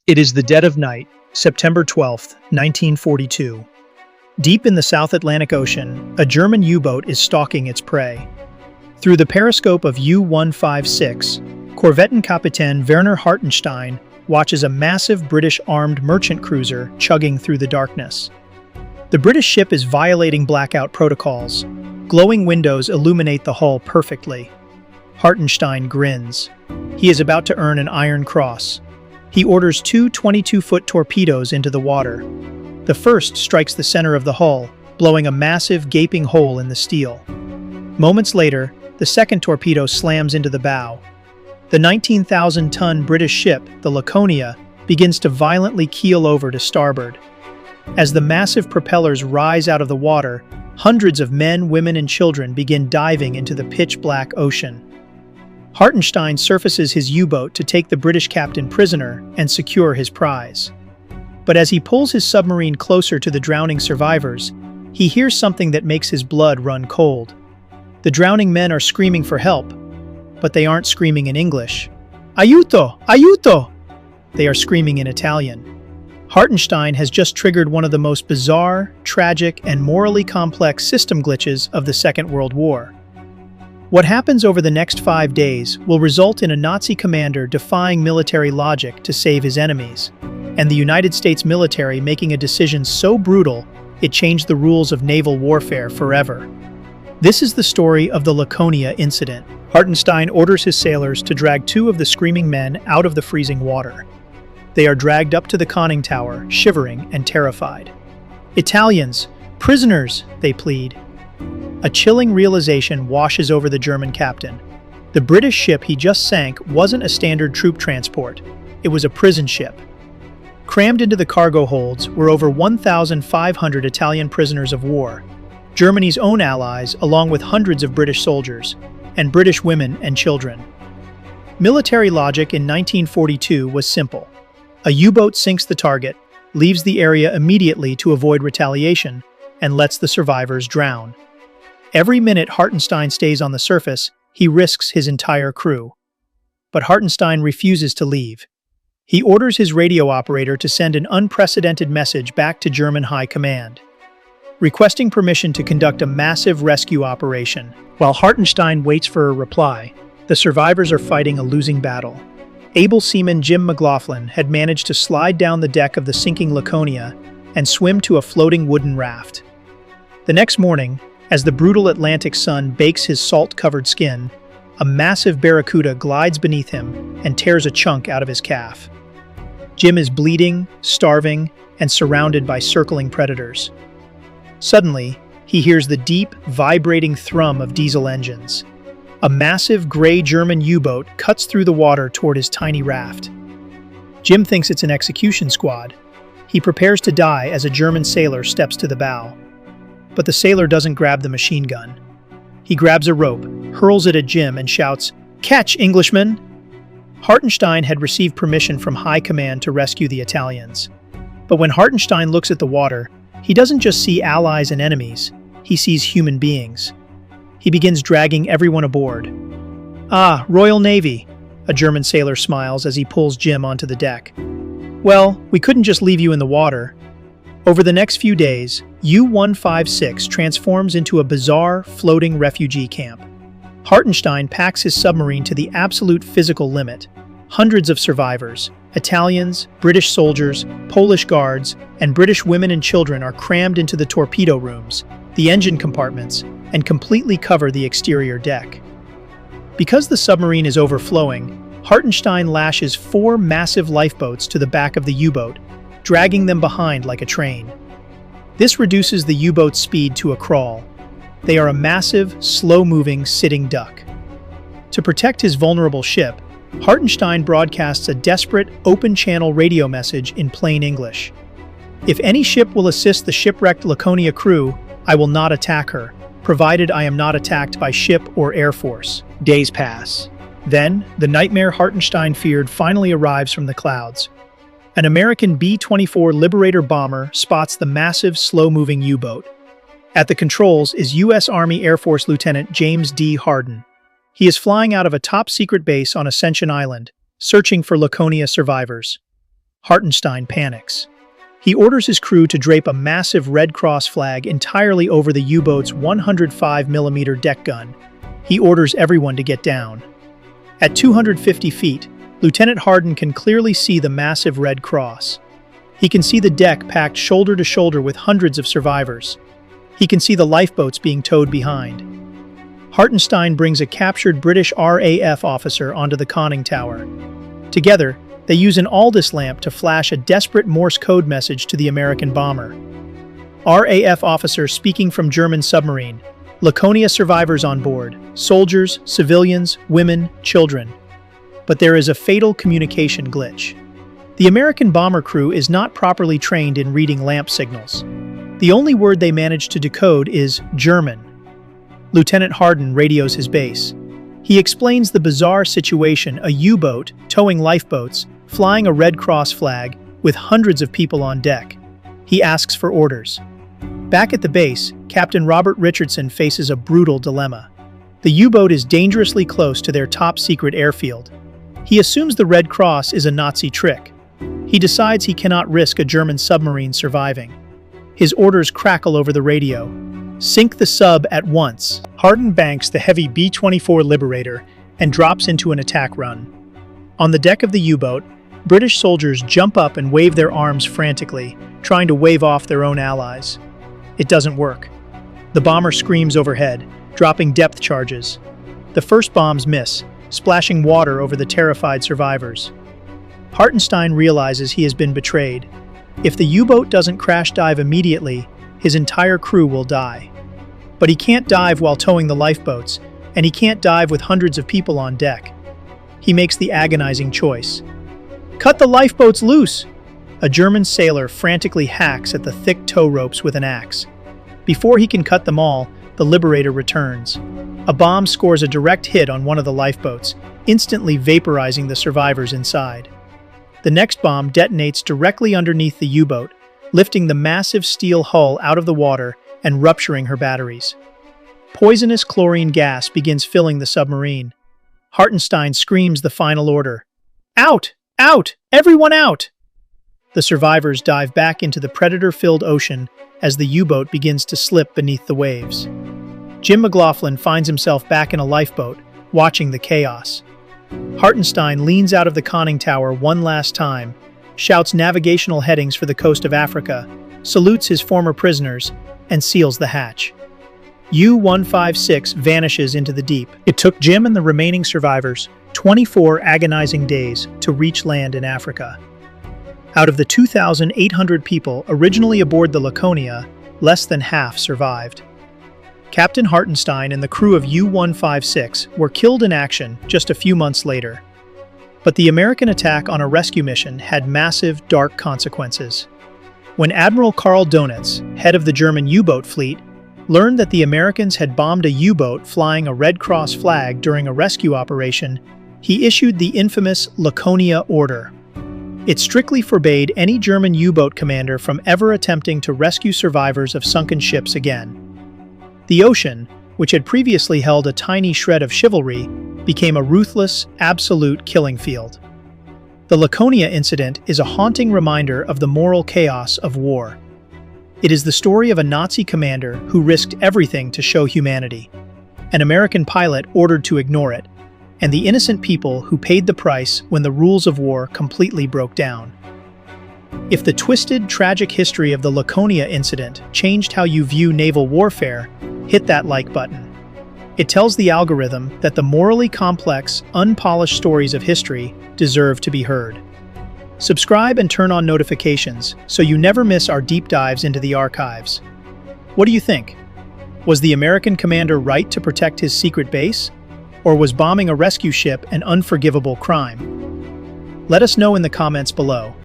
It is the dead of night, September 12, 1942. Deep in the South Atlantic Ocean, a German U-boat is stalking its prey. Through the periscope of U-156, Korvettenkapitän Werner Hartenstein watches a massive British armed merchant cruiser chugging through the darkness. The British ship is violating blackout protocols. Glowing windows illuminate the hull perfectly. Hartenstein grins. He is about to earn an Iron Cross. He orders two 22-foot torpedoes into the water. The first strikes the center of the hull, blowing a massive, gaping hole in the steel. Moments later, the second torpedo slams into the bow. The 19,000-ton British ship, the Laconia, begins to violently keel over to starboard. As the massive propellers rise out of the water, hundreds of men, women, and children begin diving into the pitch-black ocean. Hartenstein surfaces his U-boat to take the British captain prisoner and secure his prize. But as he pulls his submarine closer to the drowning survivors, he hears something that makes his blood run cold. The drowning men are screaming for help, but they aren't screaming in English. Aiuto! Aiuto! They are screaming in Italian. Hartenstein has just triggered one of the most bizarre, tragic, and morally complex system glitches of the Second World War. What happens over the next 5 days will result in a Nazi commander defying military logic to save his enemies, and the United States military making a decision so brutal it changed the rules of naval warfare forever. This is the story of the Laconia Incident. Hartenstein orders his sailors to drag two of the screaming men out of the freezing water. They are dragged up to the conning tower, shivering and terrified. "Italians! Prisoners!" they plead. A chilling realization washes over the German captain. The British ship he just sank wasn't a standard troop transport. It was a prison ship. Crammed into the cargo holds were over 1,500 Italian prisoners of war, Germany's own allies along with hundreds of British soldiers, and British women and children. Military logic in 1942 was simple. A U-boat sinks the target, leaves the area immediately to avoid retaliation, and lets the survivors drown. Every minute Hartenstein stays on the surface, he risks his entire crew. But Hartenstein refuses to leave. He orders his radio operator to send an unprecedented message back to German High Command, requesting permission to conduct a massive rescue operation. While Hartenstein waits for a reply, the survivors are fighting a losing battle. Able seaman Jim McLaughlin had managed to slide down the deck of the sinking Laconia and swim to a floating wooden raft. The next morning, as the brutal Atlantic sun bakes his salt-covered skin, a massive barracuda glides beneath him and tears a chunk out of his calf. Jim is bleeding, starving, and surrounded by circling predators. Suddenly, he hears the deep, vibrating thrum of diesel engines. A massive gray German U-boat cuts through the water toward his tiny raft. Jim thinks it's an execution squad. He prepares to die as a German sailor steps to the bow. But the sailor doesn't grab the machine gun. He grabs a rope, hurls it at Jim, and shouts, "Catch, Englishman!" Hartenstein had received permission from High Command to rescue the Italians. But when Hartenstein looks at the water, he doesn't just see allies and enemies, he sees human beings. He begins dragging everyone aboard. "Ah, Royal Navy," a German sailor smiles as he pulls Jim onto the deck. "Well, we couldn't just leave you in the water." Over the next few days, U-156 transforms into a bizarre, floating refugee camp. Hartenstein packs his submarine to the absolute physical limit. Hundreds of survivors, Italians, British soldiers, Polish guards, and British women and children are crammed into the torpedo rooms, the engine compartments, and completely cover the exterior deck. Because the submarine is overflowing, Hartenstein lashes 4 massive lifeboats to the back of the U-boat, dragging them behind like a train. This reduces the U-boat's speed to a crawl. They are a massive, slow-moving, sitting duck. To protect his vulnerable ship, Hartenstein broadcasts a desperate, open-channel radio message in plain English. "If any ship will assist the shipwrecked Laconia crew, I will not attack her, provided I am not attacked by ship or air force." Days pass. Then, the nightmare Hartenstein feared finally arrives from the clouds. An American B-24 Liberator bomber spots the massive, slow-moving U-boat. At the controls is U.S. Army Air Force Lieutenant James D. Harden. He is flying out of a top-secret base on Ascension Island, searching for Laconia survivors. Hartenstein panics. He orders his crew to drape a massive Red Cross flag entirely over the U-boat's 105mm deck gun. He orders everyone to get down. At 250 feet, Lieutenant Harden can clearly see the massive Red Cross. He can see the deck packed shoulder to shoulder with hundreds of survivors. He can see the lifeboats being towed behind. Hartenstein brings a captured British RAF officer onto the conning tower. Together, they use an Aldis lamp to flash a desperate Morse code message to the American bomber. RAF officer speaking from German submarine. Laconia survivors on board. Soldiers, civilians, women, children. But there is a fatal communication glitch. The American bomber crew is not properly trained in reading lamp signals. The only word they manage to decode is German. Lieutenant Harden radios his base. He explains the bizarre situation: a U-boat towing lifeboats, flying a Red Cross flag, with hundreds of people on deck. He asks for orders. Back at the base, Captain Robert Richardson faces a brutal dilemma. The U-boat is dangerously close to their top-secret airfield. He assumes the Red Cross is a Nazi trick. He decides he cannot risk a German submarine surviving. His orders crackle over the radio. Sink the sub at once. Harden banks the heavy B-24 Liberator and drops into an attack run. On the deck of the U-boat, British soldiers jump up and wave their arms frantically, trying to wave off their own allies. It doesn't work. The bomber screams overhead, dropping depth charges. The first bombs miss, splashing water over the terrified survivors. Hartenstein realizes he has been betrayed. If the U-boat doesn't crash dive immediately, his entire crew will die. But he can't dive while towing the lifeboats, and he can't dive with hundreds of people on deck. He makes the agonizing choice. Cut the lifeboats loose! A German sailor frantically hacks at the thick tow ropes with an axe. Before he can cut them all, the Liberator returns. A bomb scores a direct hit on one of the lifeboats, instantly vaporizing the survivors inside. The next bomb detonates directly underneath the U-boat, lifting the massive steel hull out of the water and rupturing her batteries. Poisonous chlorine gas begins filling the submarine. Hartenstein screams the final order. Out! Out! Everyone out! The survivors dive back into the predator-filled ocean as the U-boat begins to slip beneath the waves. Jim McLaughlin finds himself back in a lifeboat, watching the chaos. Hartenstein leans out of the conning tower one last time, shouts navigational headings for the coast of Africa, salutes his former prisoners, and seals the hatch. U-156 vanishes into the deep. It took Jim and the remaining survivors 24 agonizing days to reach land in Africa. Out of the 2,800 people originally aboard the Laconia, less than half survived. Captain Hartenstein and the crew of U-156 were killed in action just a few months later. But the American attack on a rescue mission had massive, dark consequences. When Admiral Karl Donitz, head of the German U-boat fleet, learned that the Americans had bombed a U-boat flying a Red Cross flag during a rescue operation, he issued the infamous Laconia Order. It strictly forbade any German U-boat commander from ever attempting to rescue survivors of sunken ships again. The ocean, which had previously held a tiny shred of chivalry, became a ruthless, absolute killing field. The Laconia Incident is a haunting reminder of the moral chaos of war. It is the story of a Nazi commander who risked everything to show humanity, an American pilot ordered to ignore it, and the innocent people who paid the price when the rules of war completely broke down. If the twisted, tragic history of the Laconia Incident changed how you view naval warfare, hit that like button. It tells the algorithm that the morally complex, unpolished stories of history deserve to be heard. Subscribe and turn on notifications so you never miss our deep dives into the archives. What do you think? Was the American commander right to protect his secret base? Or was bombing a rescue ship an unforgivable crime? Let us know in the comments below.